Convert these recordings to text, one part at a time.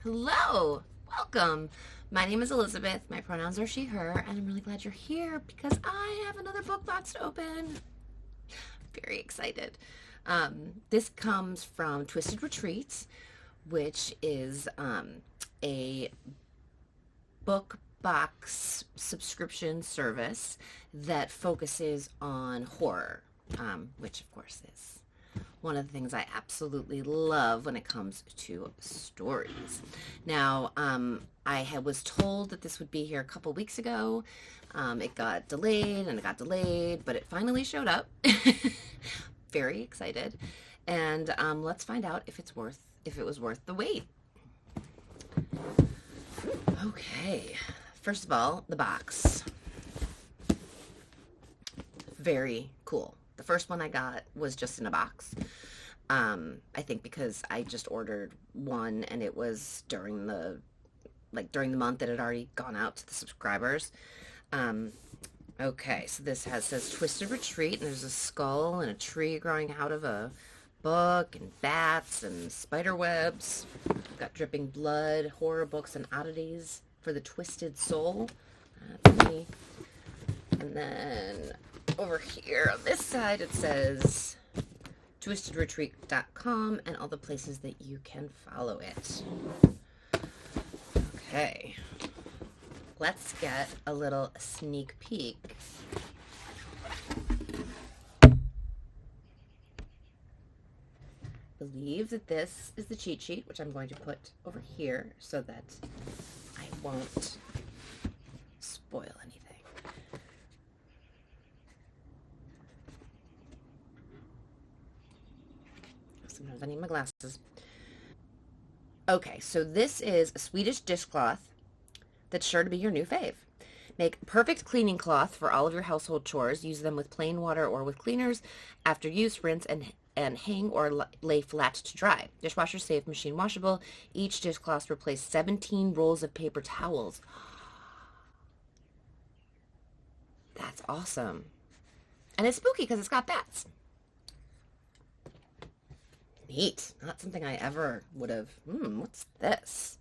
Hello, welcome. My name is Elizabeth. My pronouns are she, her, and I'm really glad you're here because I have another book box to open. Very excited. This comes from Twisted Retreats, which is a book box subscription service that focuses on horror, which of course is one of the things I absolutely love when it comes to stories. Now, was told that this would be here a couple weeks ago. It got delayed and it got delayed, but it finally showed up. Very excited, and let's find out if it was worth the wait. Okay, first of all, the box. Very cool. The first one I got was just in a box. I think because I just ordered one and it was during the month that it had already gone out to the subscribers. Okay, so this says Twisted Retreat, and there's a skull and a tree growing out of a book, and bats and spider webs. We've got dripping blood, horror books, and oddities for the twisted soul. That's me. And then over here on this side it says twistedretreat.com and all the places that you can follow it. Okay, let's get a little sneak peek. I believe that this is the cheat sheet, which I'm going to put over here so that I won't spoil anything. Sometimes I need my glasses. Okay, so this is a Swedish dishcloth that's sure to be your new fave. Make perfect cleaning cloth for all of your household chores. Use them with plain water or with cleaners. After use, rinse and hang or lay flat to dry. Dishwasher safe, machine washable. Each dishcloth replaces 17 rolls of paper towels. That's awesome. And it's spooky because it's got bats. Neat. Not something I ever would have. What's this?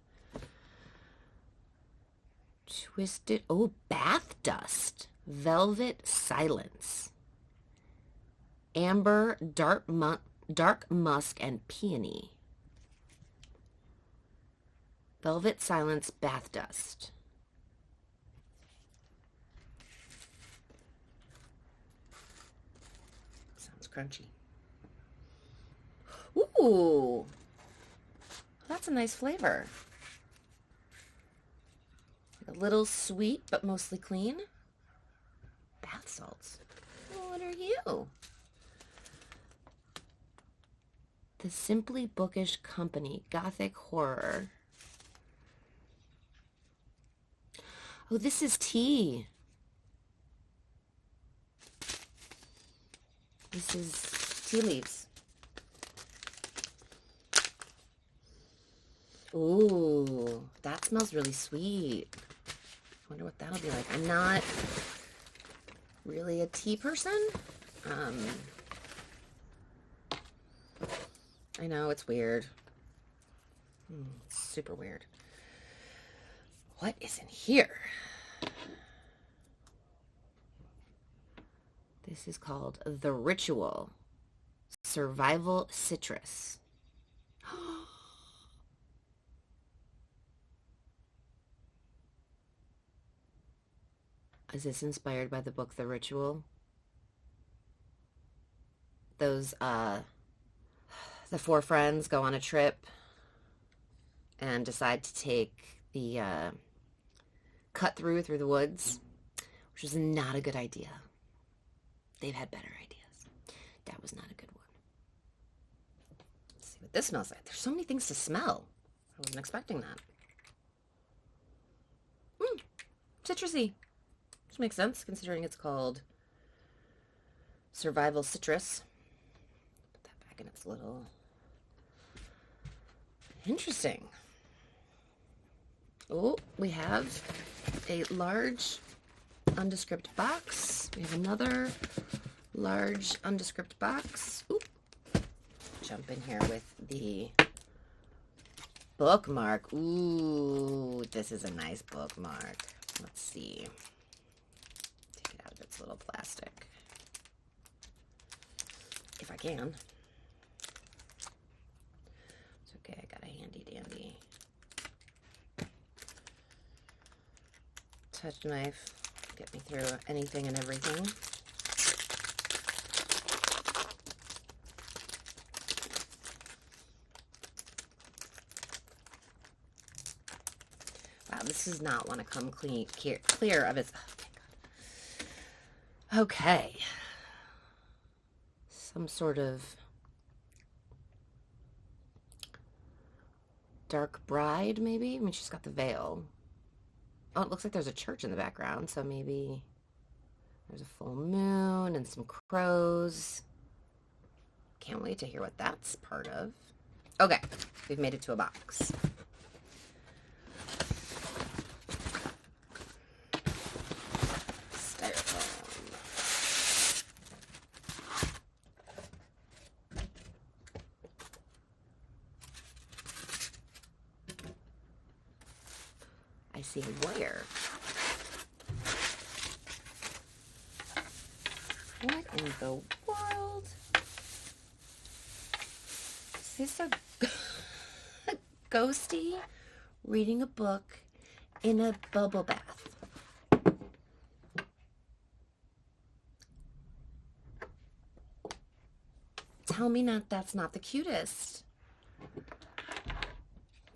Twisted. Oh, bath dust. Velvet silence. Amber, dark musk, and peony. Velvet silence bath dust. Sounds crunchy. Ooh, that's a nice flavor. A little sweet, but mostly clean. Bath salts. What are you? The Simply Bookish Company, Gothic Horror. Oh, this is tea. This is tea leaves. Ooh, that smells really sweet. I wonder what that'll be like. I'm not really a tea person. I know, it's weird. It's super weird. What is in here? This is called The Ritual. Survival Citrus. Is this inspired by the book The Ritual? Those, the four friends go on a trip and decide to take the cut through the woods, which was not a good idea. They've had better ideas. That was not a good one. Let's see what this smells like. There's so many things to smell. I wasn't expecting that. Citrusy. Which makes sense considering it's called Survival Citrus. Put that back in its little... Interesting. Oh, we have a large undescript box. We have another large undescript box. Oop. Jump in here with the bookmark. Ooh, this is a nice bookmark. Let's see. Take it out of its little plastic. If I can. It's okay, I got a handy dandy touch knife. Get me through anything and everything. Wow, this does not want to come clear of its... Oh, thank God. Okay. Some sort of dark bride, maybe? I mean, she's got the veil. Oh, it looks like there's a church in the background, so maybe there's a full moon and some crows. Can't wait to hear what that's part of. Okay, we've made it to a box. I see a wire. What in the world? Is this a ghosty reading a book in a bubble bath? Tell me that's not the cutest.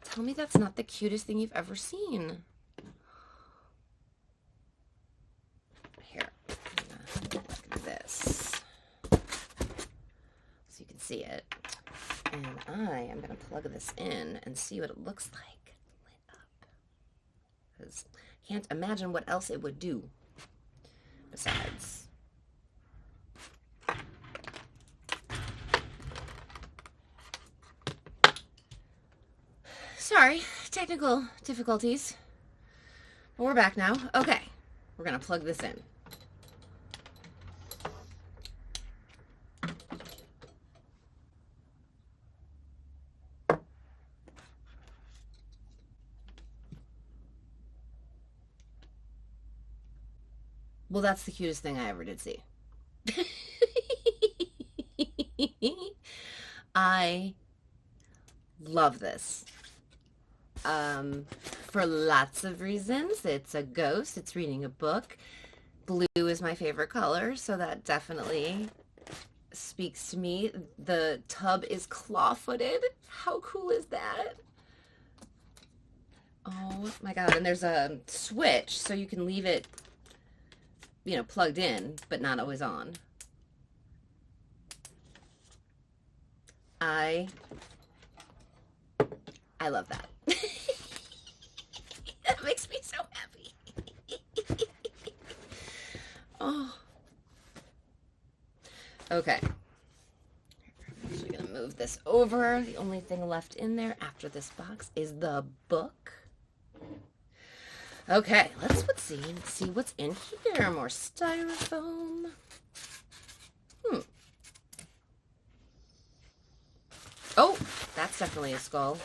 Tell me that's not the cutest thing you've ever seen. Here, I'm gonna like this so you can see it. And I am gonna plug this in and see what it looks like lit up. Because I can't imagine what else it would do besides. Sorry, technical difficulties. But we're back now. Okay, we're gonna plug this in. Well, that's the cutest thing I ever did see. I love this. For lots of reasons. It's a ghost. It's reading a book. Blue is my favorite color, so that definitely speaks to me. The tub is claw-footed. How cool is that? Oh my God. And there's a switch, so you can leave it, you know, plugged in, but not always on. I love that. That makes me so happy. Oh. Okay. I'm actually gonna move this over. The only thing left in there after this box is the book. Okay, let's see what's in here. More styrofoam. Oh, that's definitely a skull.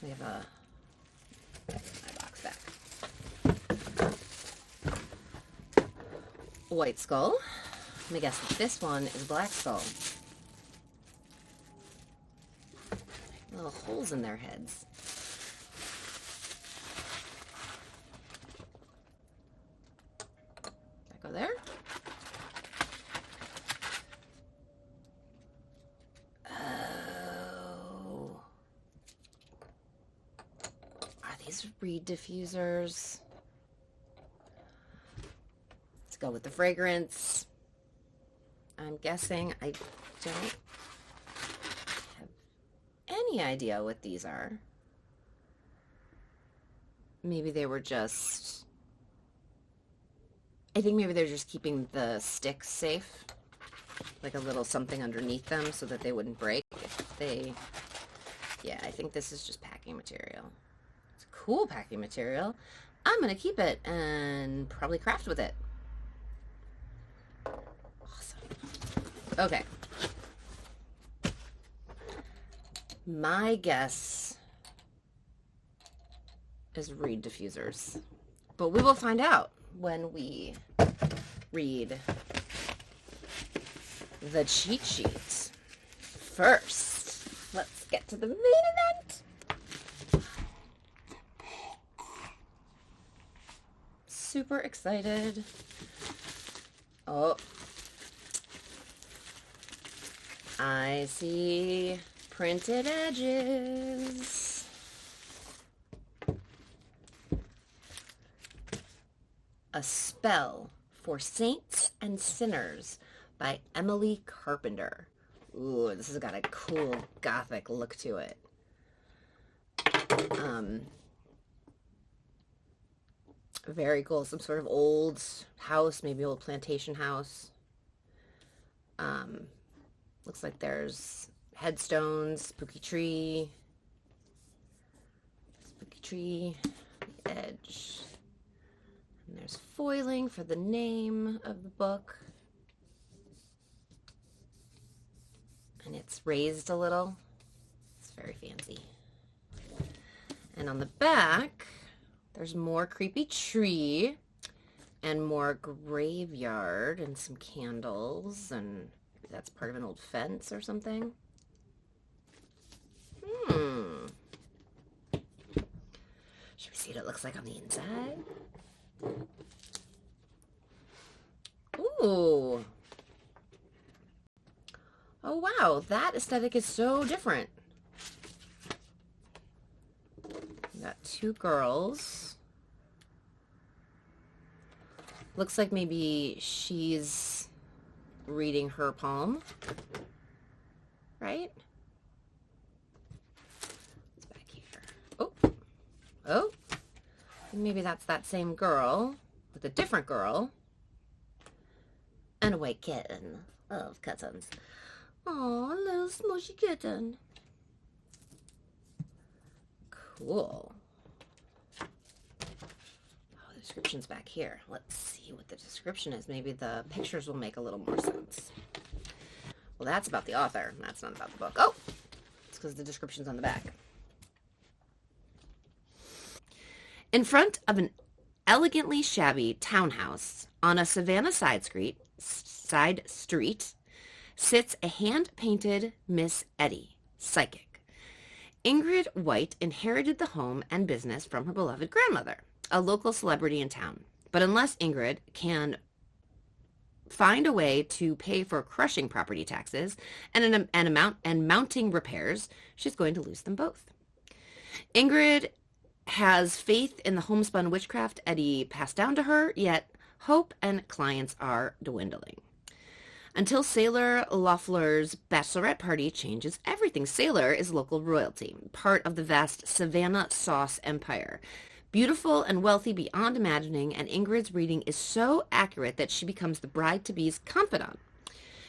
We have my box back. White skull. Let me guess that this one is black skull. Little holes in their heads. That go there? Oh. Are these reed diffusers? Let's go with the fragrance. I'm guessing I don't have any idea what these are. Maybe they were just... I think maybe they're just keeping the sticks safe. Like a little something underneath them so that they wouldn't break if they... Yeah, I think this is just packing material. It's cool packing material. I'm gonna keep it and probably craft with it. Okay. My guess is reed diffusers. But we will find out when we read the cheat sheet. First, let's get to the main event. Super excited. Oh. I see printed edges. A Spell for Saints and Sinners by Emily Carpenter. Ooh, this has got a cool gothic look to it. Very cool. Some sort of old house, maybe old plantation house. Looks like there's headstones, spooky tree, edge. And there's foiling for the name of the book. And it's raised a little. It's very fancy. And on the back, there's more creepy tree and more graveyard and some candles, and that's part of an old fence or something. Should we see what it looks like on the inside? Ooh. Oh, wow. That aesthetic is so different. We got two girls. Looks like maybe she's reading her palm, right? It's back here. Oh. Oh. Maybe that's that same girl with a different girl and a white kitten. Love kittens. Aw, little smushy kitten. Cool. Oh, the description's back here. Let's see what the description is. Maybe the pictures will make a little more sense. Well, that's about the author. That's not about the book. Oh, it's because the description's on the back. In front of an elegantly shabby townhouse on a Savannah side street sits a hand-painted Miss Eddie, psychic. Ingrid White inherited the home and business from her beloved grandmother, a local celebrity in town. But unless Ingrid can find a way to pay for crushing property taxes and mounting repairs, she's going to lose them both. Ingrid has faith in the homespun witchcraft Eddie passed down to her, yet hope and clients are dwindling. Until Sailor Loeffler's bachelorette party changes everything. Sailor is local royalty, part of the vast Savannah sauce empire. Beautiful and wealthy beyond imagining, and Ingrid's reading is so accurate that she becomes the bride-to-be's confidant.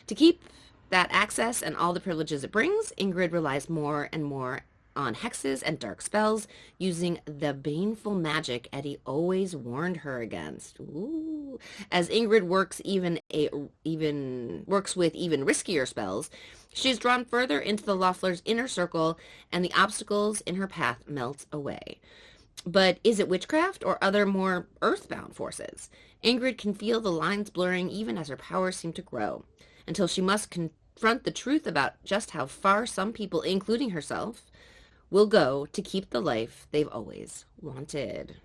To keep that access and all the privileges it brings, Ingrid relies more and more on hexes and dark spells, using the baneful magic Eddie always warned her against. Ooh. As Ingrid works with even riskier spells, she is drawn further into the Loefflers' inner circle, and the obstacles in her path melt away. But is it witchcraft or other more earthbound forces? Ingrid can feel the lines blurring even as her powers seem to grow, until she must confront the truth about just how far some people, including herself, will go to keep the life they've always wanted.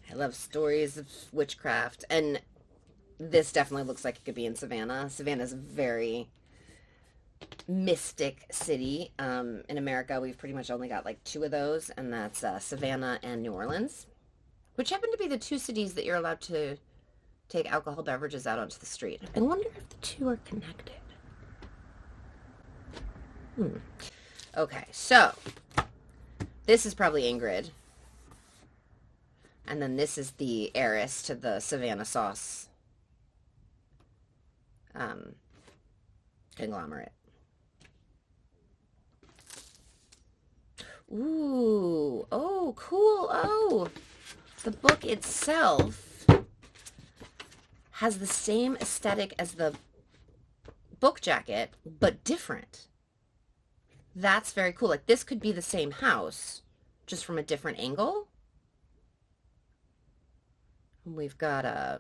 I love stories of witchcraft, and this definitely looks like it could be in Savannah. Savannah's a very mystic city. In America, we've pretty much only got like two of those, and that's Savannah and New Orleans, which happen to be the two cities that you're allowed to take alcohol beverages out onto the street. I wonder if the two are connected. Okay, so this is probably Ingrid. And then this is the heiress to the Savannah sauce conglomerate. Ooh, oh, cool. Oh, the book itself has the same aesthetic as the book jacket, but different. That's very cool. Like this could be the same house, just from a different angle. We've got a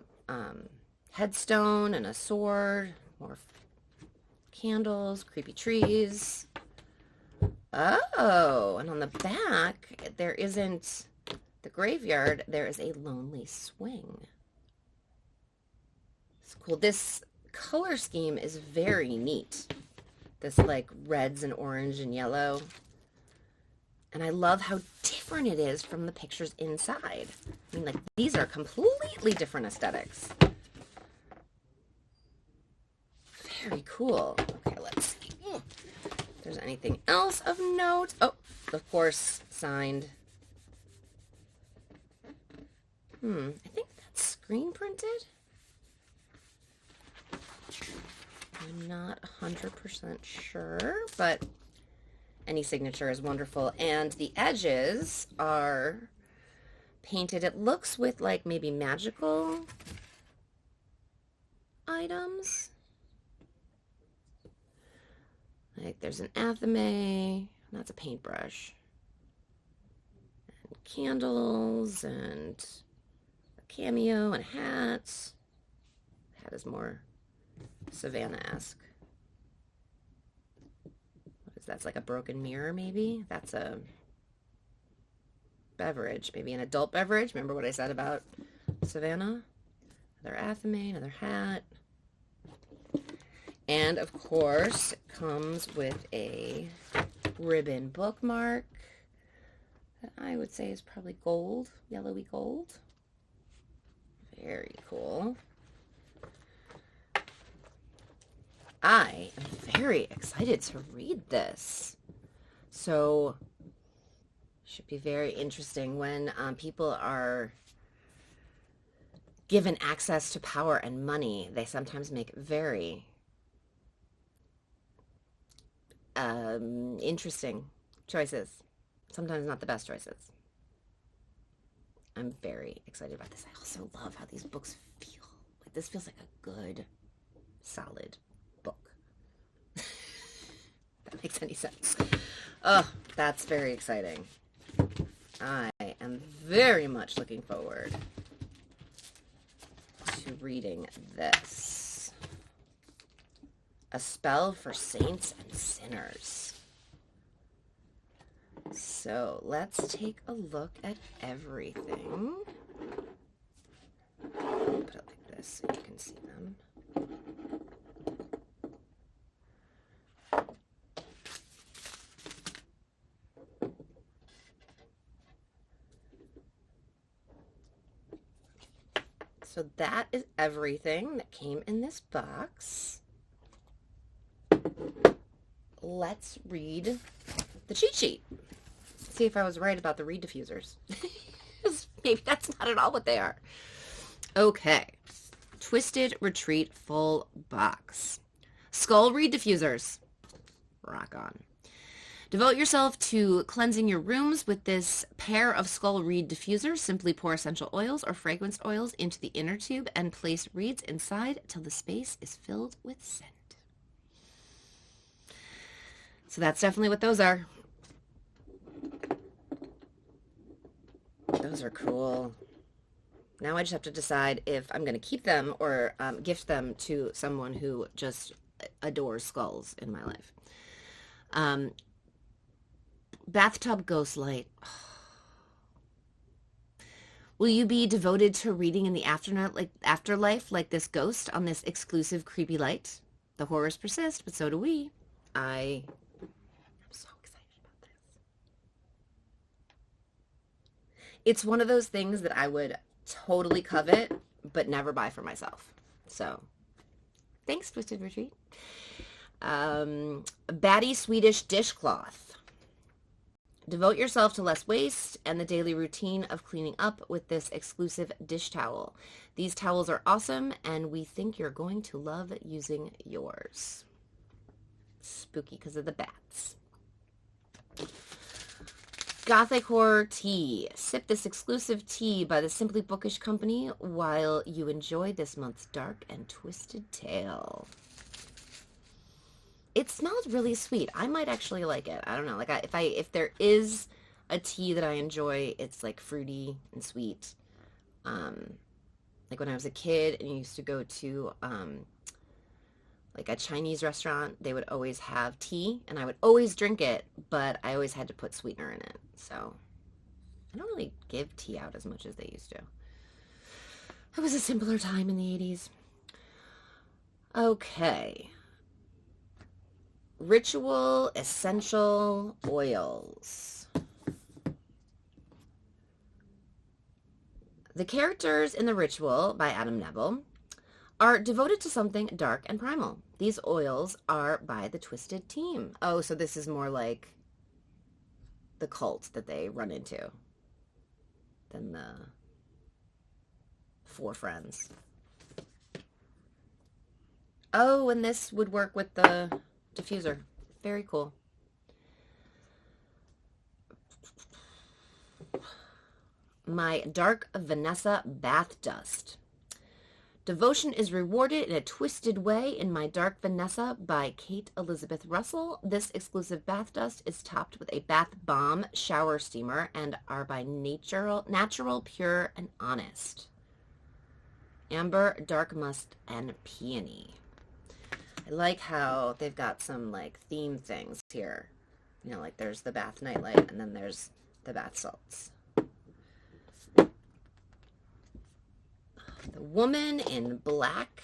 headstone and a sword, more candles, creepy trees. Oh, and on the back, there isn't the graveyard. There is a lonely swing. It's cool. This color scheme is very neat. This like reds and orange and yellow. And I love how different it is from the pictures inside. I mean, like, these are completely different aesthetics. Very cool. Okay, let's see if there's anything else of note. Oh, of course, signed. I think that's screen printed. I'm not 100% sure, but any signature is wonderful. And the edges are painted. It looks with like maybe magical items. Like there's an athame, that's a paintbrush. And candles and a cameo and hats. Hat is more Savannah-esque. That's like a broken mirror, maybe. That's a beverage, maybe an adult beverage. Remember what I said about Savannah? Another athame, another hat. And of course, it comes with a ribbon bookmark that I would say is probably gold, yellowy gold. Very cool. I am very excited to read this. So, should be very interesting when people are given access to power and money. They sometimes make very interesting choices. Sometimes not the best choices. I'm very excited about this. I also love how these books feel. Like this feels like a good, solid book. That makes any sense. Oh, that's very exciting. I am very much looking forward to reading this. A Spell for Saints and Sinners. So let's take a look at everything. Put it like this so you can see them. So that is everything that came in this box. Let's read the cheat sheet. See if I was right about the reed diffusers. Maybe that's not at all what they are. Okay. Twisted Retreat full box. Skull reed diffusers. Rock on. Devote yourself to cleansing your rooms with this pair of skull reed diffusers. Simply pour essential oils or fragranced oils into the inner tube and place reeds inside till the space is filled with scent. So that's definitely what those are. Those are cool. Now I just have to decide if I'm going to keep them or gift them to someone who just adores skulls in my life. Bathtub Ghost Light. Will you be devoted to reading in the afterlife like this ghost on this exclusive creepy light? The horrors persist, but so do we. I'm so excited about this. It's one of those things that I would totally covet, but never buy for myself. So, thanks, Twisted Retreat. Batty Swedish dishcloth. Devote yourself to less waste and the daily routine of cleaning up with this exclusive dish towel. These towels are awesome, and we think you're going to love using yours. Spooky because of the bats. Gothic Horror Tea. Sip this exclusive tea by the Simply Bookish Company while you enjoy this month's dark and twisted tale. It smells really sweet. I might actually like it. I don't know. Like if there is a tea that I enjoy, it's like fruity and sweet. Like when I was a kid and used to go to like a Chinese restaurant, they would always have tea, and I would always drink it, but I always had to put sweetener in it. So I don't really give tea out as much as they used to. It was a simpler time in the 80s. Okay. Ritual Essential Oils. The characters in The Ritual by Adam Neville are devoted to something dark and primal. These oils are by the Twisted team. Oh, so this is more like the cult that they run into than the Four Friends. Oh, and this would work with the diffuser. Very cool. My Dark Vanessa Bath Dust. Devotion is rewarded in a twisted way in My Dark Vanessa by Kate Elizabeth Russell. This exclusive bath dust is topped with a bath bomb shower steamer and are by natural, pure, and honest. Amber, dark musk, and peony. I like how they've got some like theme things here. You know, like there's the bath nightlight and then there's the bath salts. The Woman in Black.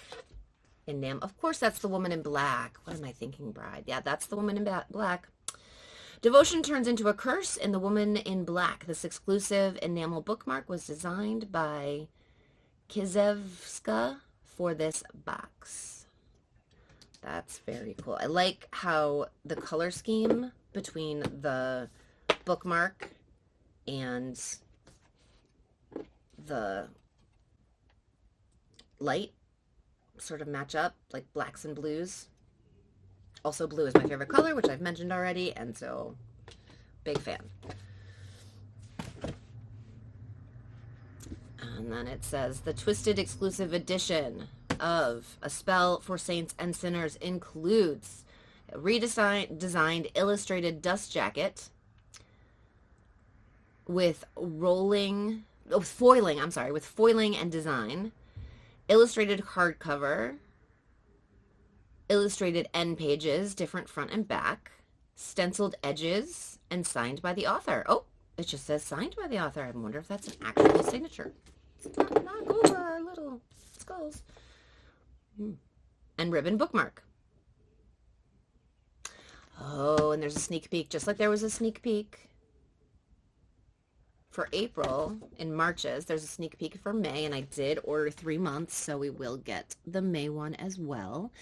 Of course, that's the Woman in Black. What am I thinking, Bride? Yeah, that's the Woman in Black. Devotion turns into a curse in The Woman in Black. This exclusive enamel bookmark was designed by Kizevska for this box. That's very cool. I like how the color scheme between the bookmark and the light sort of match up, like blacks and blues. Also, blue is my favorite color, which I've mentioned already, and so big fan. And then it says the Twisted exclusive edition of A Spell for Saints and Sinners includes a designed illustrated dust jacket with foiling and design, illustrated hardcover, illustrated end pages, different front and back, stenciled edges, and signed by the author. Oh, it just says signed by the author. I wonder if that's an actual signature. Let's not knock over our little skulls. And ribbon bookmark. Oh, and there's a sneak peek, just like there was a sneak peek for April in Marches. There's a sneak peek for May, and I did order 3 months, so we will get the May one as well.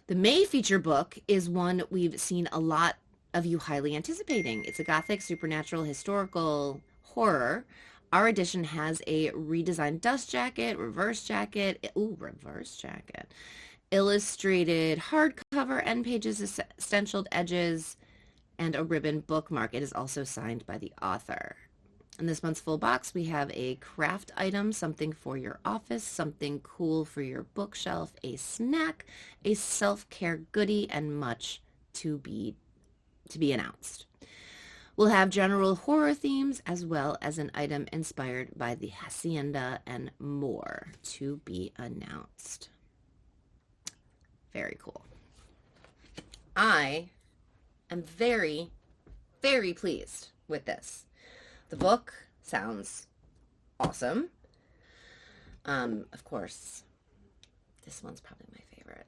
The May feature book is one we've seen a lot of you highly anticipating. It's a gothic, supernatural, historical horror. Our edition has a redesigned dust jacket, reverse jacket, illustrated hardcover, end pages, stenciled edges, and a ribbon bookmark. It is also signed by the author. In this month's full box, we have a craft item, something for your office, something cool for your bookshelf, a snack, a self-care goodie, and much to be announced. We'll have general horror themes as well as an item inspired by the Hacienda and more to be announced. Very cool. I am very, very pleased with this. The book sounds awesome. Of course, this one's probably my favorite.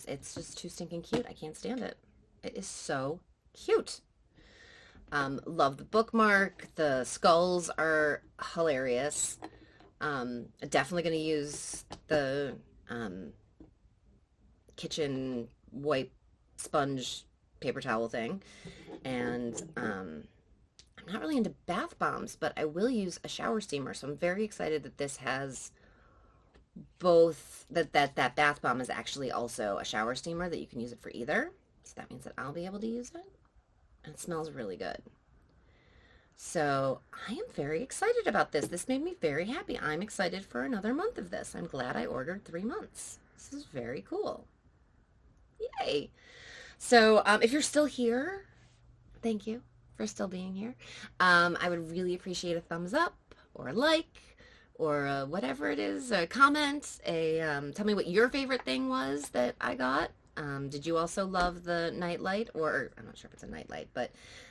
It's just too stinking cute. I can't stand it. It is so cute. Love the bookmark. The skulls are hilarious. Definitely going to use the kitchen wipe sponge paper towel thing. And I'm not really into bath bombs, but I will use a shower steamer. So I'm very excited that this has both, that bath bomb is actually also a shower steamer, that you can use it for either. So that means that I'll be able to use it. And it smells really good. So I am very excited about this. This made me very happy. I'm excited for another month of this. I'm glad I ordered 3 months. This is very cool. Yay. So if you're still here, thank you for still being here. I would really appreciate a thumbs up or a like or whatever it is, a comment, tell me what your favorite thing was that I got. Did you also love the nightlight, or I'm not sure if it's a nightlight, but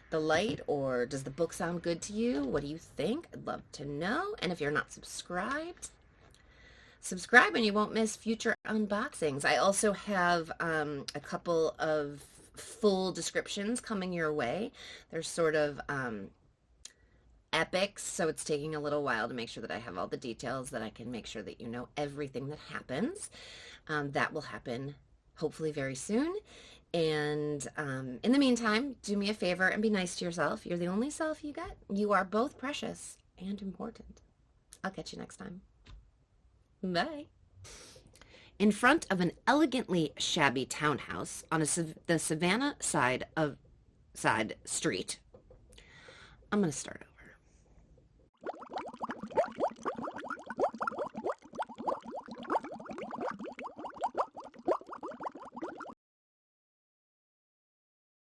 the light, or does the book sound good to you? What do you think? I'd love to know. And if you're not subscribed, subscribe and you won't miss future unboxings. I also have a couple of full descriptions coming your way. They're sort of epics, so it's taking a little while to make sure that I have all the details, that I can make sure that you know everything that happens. That will happen hopefully very soon. And in the meantime, do me a favor and be nice to yourself. You're the only self you get. You are both precious and important. I'll catch you next time. Bye. In front of an elegantly shabby townhouse on the Savannah side street. I'm going to start over.